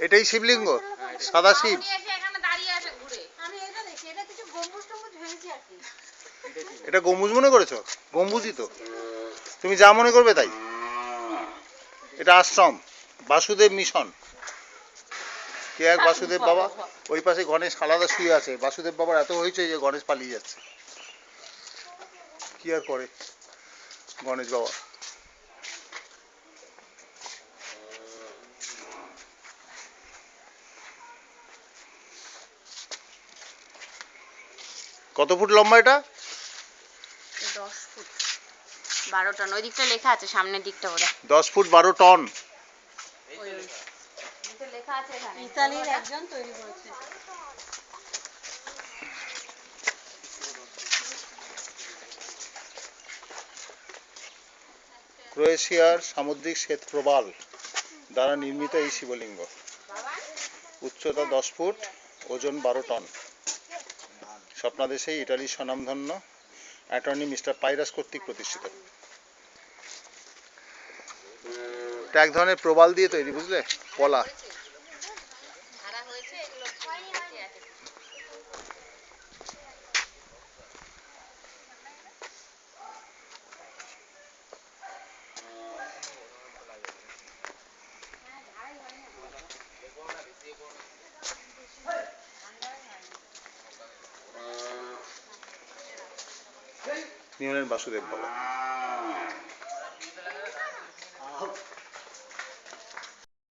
এটাই শিবলিঙ্গ, সাদা শিব। এটা গম্বুজ মনে করেছো? গম্বুজই তো, তুমি যা মনে করবে তাই। এটা আশ্রম, বাসুদেব মিশন। কে এক বাসুদেব বাবা, ওই পাশে গণেশ আলাদা শুয়ে আছে। বাসুদেব বাবার এত হয়েছে যে গণেশ পালিয়ে যাচ্ছে। কি আর করে গণেশ বাবা। কত ফুট লম্বা এটা? 10 ফুট 12 টন। ওই দিকটা লেখা আছে, সামনের দিকটা ওরা 10 ফুট 12 টন। লেখা আছে এখানে। ইতালির একজন তৈরি করেছে। ক্রোয়েশিয়ার সামুদ্রিক শ্বেত প্রবাল দ্বারা নির্মিত এই শিবলিঙ্গ। উচ্চতা 10 ফুট, ওজন 12 টন। স্বপ্নাদেশে ইটালির স্বনামধন্য অ্যাটর্নি মিস্টার পাইরাস কর্তৃক প্রতিষ্ঠিত। এটা এক ধরনের প্রবাল দিয়ে তৈরি, বুঝলে, পলা। বাসুদেব বাবা।